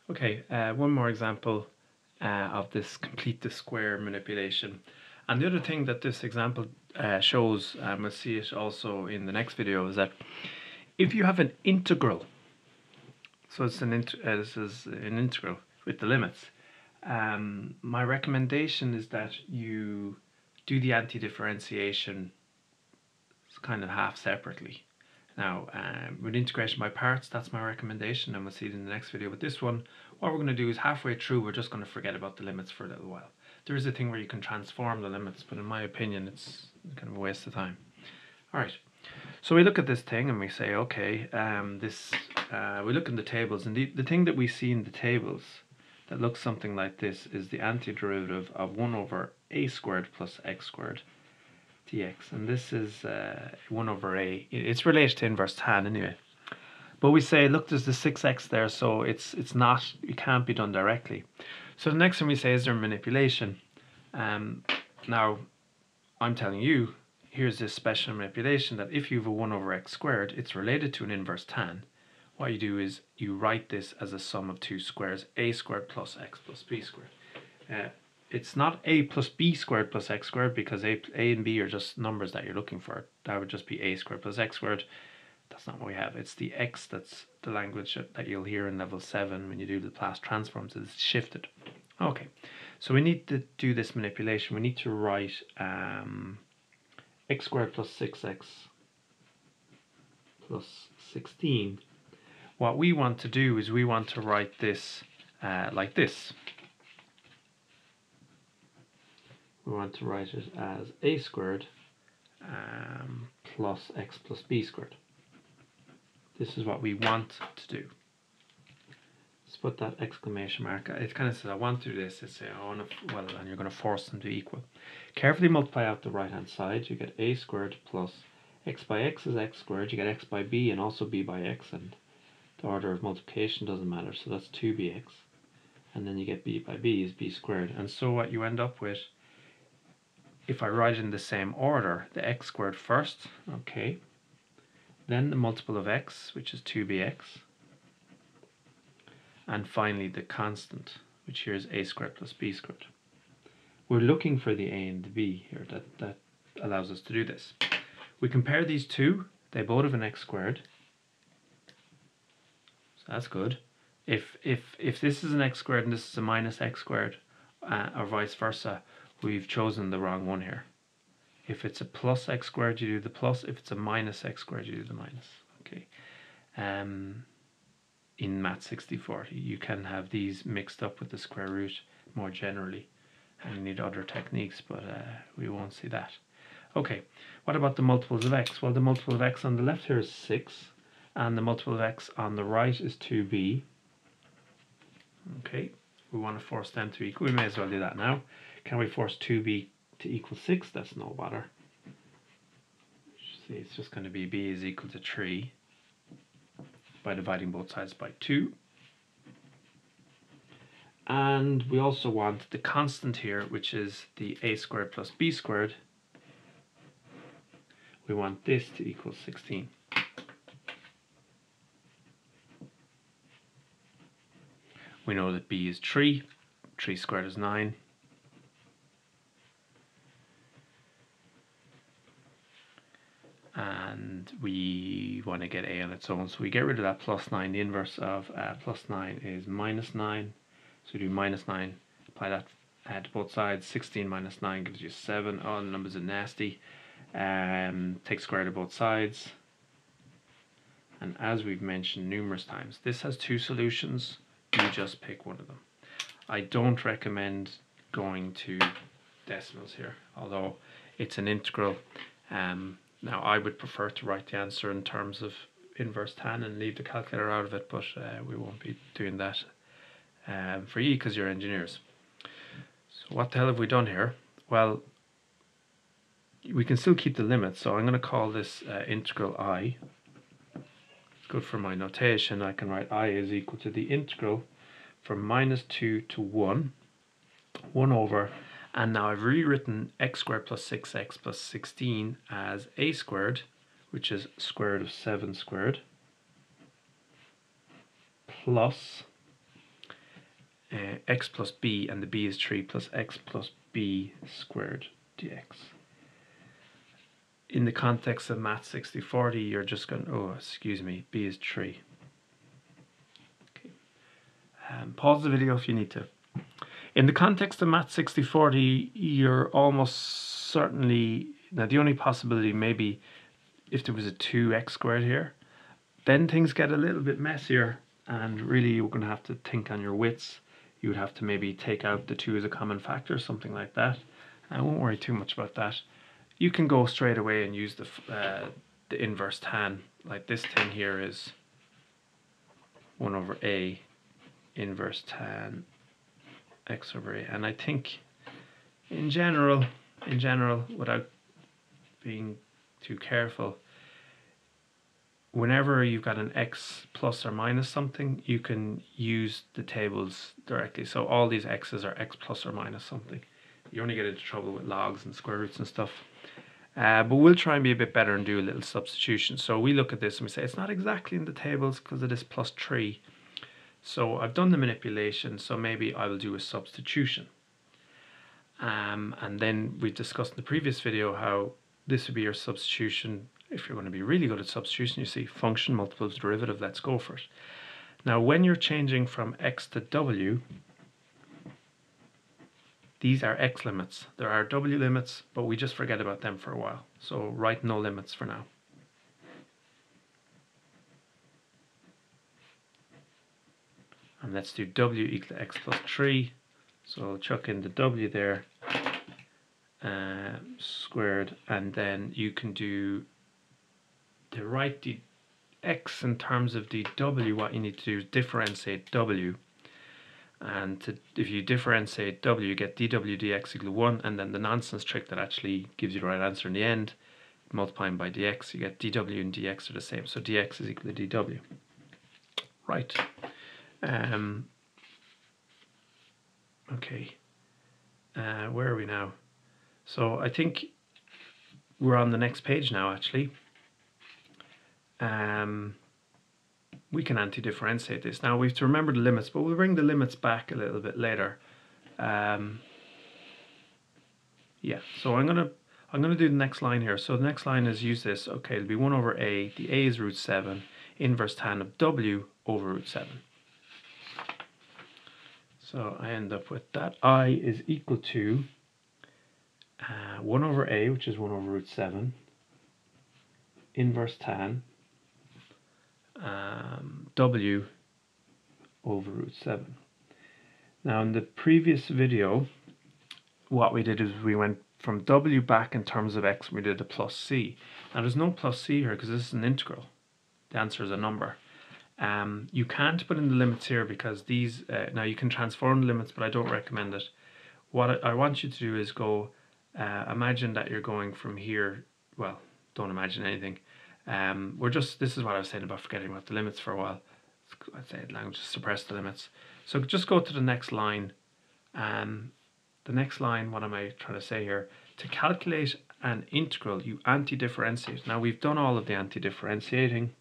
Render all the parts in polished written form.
Okay, one more example of this complete the square manipulation. And the other thing that this example shows, and we'll see it also in the next video, is that if you have an integral, so it's this is an integral with the limits, my recommendation is that you do the anti-differentiation kind of half separately. Now, with integration by parts, that's my recommendation, and we'll see it in the next video. But this one, what we're going to do is halfway through, we're just going to forget about the limits for a little while. There is a thing where you can transform the limits, but in my opinion, it's kind of a waste of time. All right, so we look at this thing and we say, okay, we look in the tables, and the thing that we see in the tables that looks something like this is the antiderivative of 1 over a squared plus x squared dx, and this is 1 over a. It's related to inverse tan anyway. But we say, look, there's the 6x there, so it can't be done directly. So the next thing we say, is there manipulation? Now, I'm telling you, here's this special manipulation that if you have a 1 over x squared, it's related to an inverse tan. What you do is you write this as a sum of two squares, a squared plus x plus b squared. It's not a plus b squared plus x squared, because a and b are just numbers that you're looking for. That would just be a squared plus x squared. That's not what we have. It's the x that's the language that you'll hear in level 7 when you do the Laplace transforms. It's shifted. Okay, so we need to do this manipulation. We need to write x squared plus 6x plus 16. What we want to do is we want to write this like this. We want to write it as a squared plus x plus b squared. This is what we want to do. Let's put that exclamation mark. It kind of says, I want to do this. It's say, I want to, well, and you're going to force them to equal. Carefully multiply out the right hand side. You get a squared plus x by x is x squared. You get x by b and also b by x, and the order of multiplication doesn't matter. So that's 2bx. And then you get b by b is b squared. And so what you end up with, if I write in the same order, the x squared first, okay, then the multiple of x, which is 2bx, and finally the constant, which here is a squared plus b squared. We're looking for the a and the b here. That allows us to do this. We compare these two. They both have an x squared, so that's good. If this is an x squared and this is a minus x squared, or vice versa, we've chosen the wrong one here. If it's a plus x squared, you do the plus. If it's a minus x squared, you do the minus. Okay. In Math 6040, you can have these mixed up with the square root more generally, and you need other techniques, but we won't see that. Okay, what about the multiples of x? Well, the multiple of x on the left here is 6, and the multiple of x on the right is 2b. Okay, we want to force them to equal. We may as well do that now. Can we force 2b to equal 6? That's no bother. See, it's just going to be b is equal to 3 by dividing both sides by 2. And we also want the constant here, which is the a squared plus b squared. We want this to equal 16. We know that b is 3. 3 squared is 9. And we want to get a on its own, so we get rid of that plus 9. The inverse of plus 9 is minus 9. So we do minus 9, apply that to both sides. 16 minus 9 gives you 7. Oh, the numbers are nasty. Take square root of both sides. And as we've mentioned numerous times, this has two solutions. You just pick one of them. I don't recommend going to decimals here, although it's an integral. Now, I would prefer to write the answer in terms of inverse tan and leave the calculator out of it, but we won't be doing that for you because you're engineers. So what the hell have we done here? Well, we can still keep the limit, so I'm going to call this integral I. It's good for my notation. I can write I is equal to the integral from minus 2 to 1 over, and now I've rewritten x squared plus 6x plus 16 as a squared, which is square root of 7 squared, plus x plus b, and the b is 3, plus x plus b squared dx. In the context of Math 6040, you're just going, oh, excuse me, b is 3. Okay. Pause the video if you need to. In the context of Math 6040, you're almost certainly, now the only possibility maybe if there was a 2x squared here, then things get a little bit messier, and really you're going to have to think on your wits. You would have to maybe take out the 2 as a common factor, something like that. I won't worry too much about that. You can go straight away and use the inverse tan. Like this thing here is 1 over a inverse tan x over a. And I think in general, without being too careful, whenever you've got an x plus or minus something, you can use the tables directly. So all these x's are x plus or minus something. You only get into trouble with logs and square roots and stuff. But we'll try and be a bit better and do a little substitution. So we look at this and we say it's not exactly in the tables because it is plus 3. So I've done the manipulation, so maybe I will do a substitution. And then we discussed in the previous video how this would be your substitution. If you're going to be really good at substitution, you see function multiples derivative, let's go for it. Now when you're changing from x to w, these are x limits. There are w limits, but we just forget about them for a while. So write no limits for now. And let's do w equal to x plus 3. So I'll chuck in the w there, squared, and then you can do to write the x in terms of the w. What you need to do is differentiate w. And if you differentiate w, you get dw dx equal to 1, and then the nonsense trick that actually gives you the right answer in the end, multiplying by dx, you get dw and dx are the same. So dx is equal to dw. Right. Okay. Where are we now? So I think we're on the next page now, actually. We can anti-differentiate this. Now we have to remember the limits, but we'll bring the limits back a little bit later. Yeah, so I'm gonna do the next line here. So the next line is use this. Okay, it'll be 1 over a. The a is root 7. Inverse tan of w over root 7. So I end up with that I is equal to 1 over a, which is 1 over root 7, inverse tan w over root 7. Now in the previous video, what we did is we went from w back in terms of x, and we did a plus c. Now there's no plus c here because this is an integral. The answer is a number. You can't put in the limits here because these, now you can transform the limits, but I don't recommend it. What I want you to do is go, imagine that you're going from here, well, don't imagine anything. This is what I was saying about forgetting about the limits for a while. I'd say language just suppress the limits. So just go to the next line. The next line, what am I trying to say here? To calculate an integral, you anti-differentiate. Now we've done all of the anti-differentiating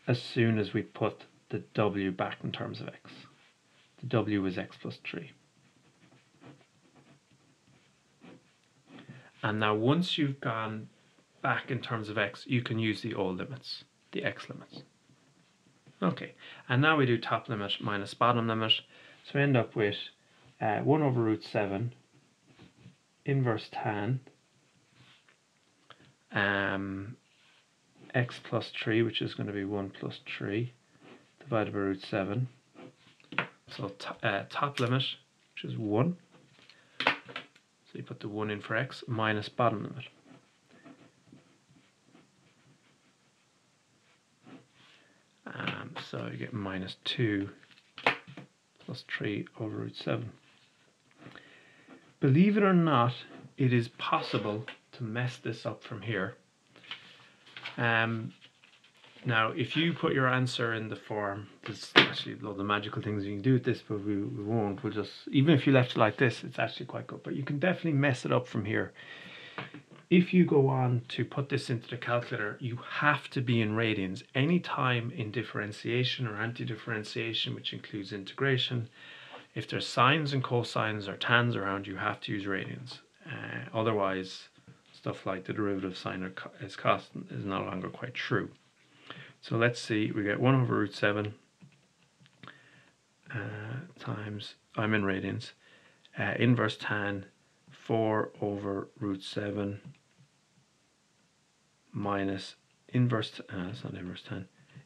as soon as we put the w back in terms of x. The w is x plus 3. And now once you've gone back in terms of x, you can use the old limits, the x limits. Okay, and now we do top limit minus bottom limit. So we end up with 1 over root 7 inverse tan x plus 3, which is going to be 1 plus 3, divided by root 7. So top limit, which is 1. So you put the 1 in for x, minus bottom limit. So you get minus 2 plus 3 over root 7. Believe it or not, it is possible to mess this up from here. Now, if you put your answer in the form, there's actually a lot of magical things you can do with this, but we won't. We'll just, even if you left it like this, it's actually quite good. But you can definitely mess it up from here. if you go on to put this into the calculator, you have to be in radians. Any time in differentiation or anti-differentiation, which includes integration, if there's sines and cosines or tans around, you have to use radians. Otherwise, stuff like the derivative sine is cos is no longer quite true. So let's see, we get 1 over root 7 times, I'm in radians, inverse tan 4 over root 7 minus inverse, that's not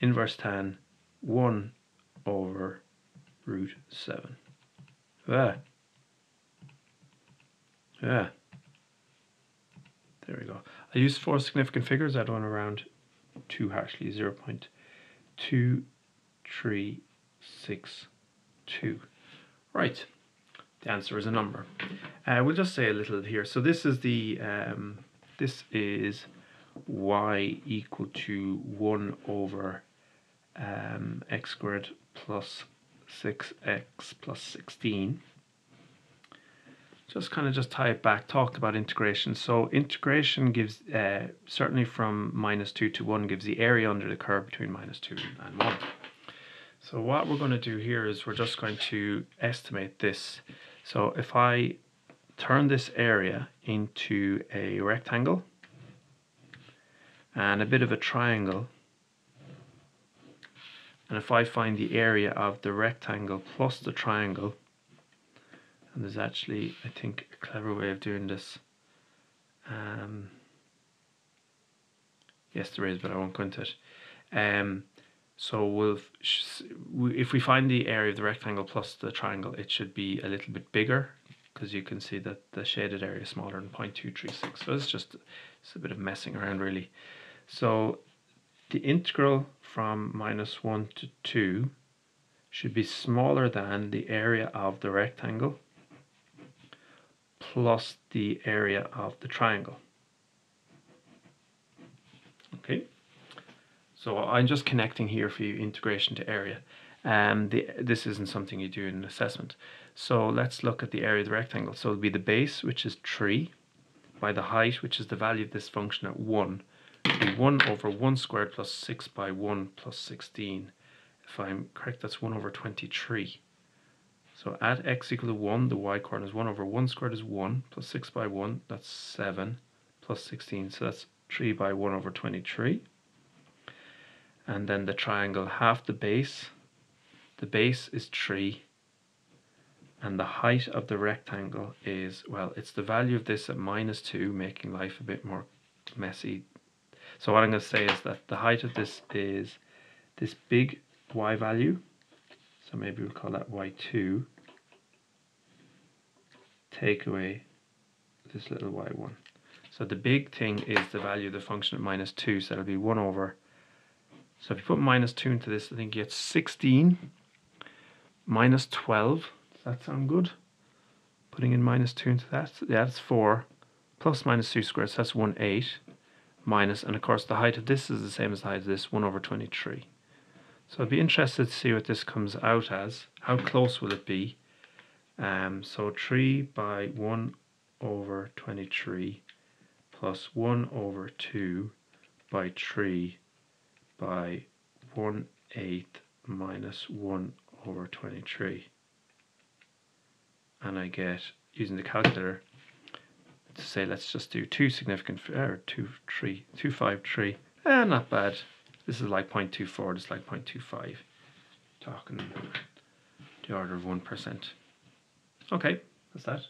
inverse tan 1 over root 7. There we go. I used 4 significant figures. I don't around 2 harshly, 0.2362. Right, the answer is a number. We'll just say a little here. So this is the this is y equal to 1 over x squared plus 6x plus 16. Just tie it back, talked about integration. So integration gives, certainly from -2 to 1, gives the area under the curve between -2 and 1. So what we're going to do here is we're just going to estimate this. So if I turn this area into a rectangle and a bit of a triangle, and if I find the area of the rectangle plus the triangle, and there's actually, I think, a clever way of doing this. Yes, there is, but I won't go into it. So if we find the area of the rectangle plus the triangle, it should be a little bit bigger, because you can see that the shaded area is smaller than 0.236. So it's a bit of messing around, really. So the integral from -1 to 2 should be smaller than the area of the rectangle plus the area of the triangle. Okay, so I'm just connecting here for you integration to area. This isn't something you do in an assessment. So let's look at the area of the rectangle. So it'll be the base, which is 3, by the height, which is the value of this function at 1. It'll be 1 over 1 squared plus 6 by 1 plus 16. If I'm correct, that's 1 over 23. So at x equal to 1, the y coordinate is 1 over 1 squared is 1, plus 6 by 1, that's 7, plus 16, so that's 3 by 1 over 23. And then the triangle, half the base is 3, and the height of the rectangle is, well, it's the value of this at -2, making life a bit more messy. So what I'm going to say is that the height of this is this big y value, so maybe we'll call that y2, take away this little y1. So the big thing is the value of the function at -2, so that'll be 1 over. So if you put -2 into this, I think you get 16 minus 12. Does that sound good? Putting in -2 into that, yeah, that's 4, plus -2 squared, so that's 1/8, minus, and of course the height of this is the same as the height of this, 1 over 23. So I'd be interested to see what this comes out as. How close will it be? So 3 by 1 over 23 plus 1 over 2 by 3 by 1/8 minus 1 over 23. And I get, using the calculator, to say let's just do 2 significant, or 253. Not bad. This is like 0.24, this is like 0.25. Talking the order of 1%. Okay, that's that.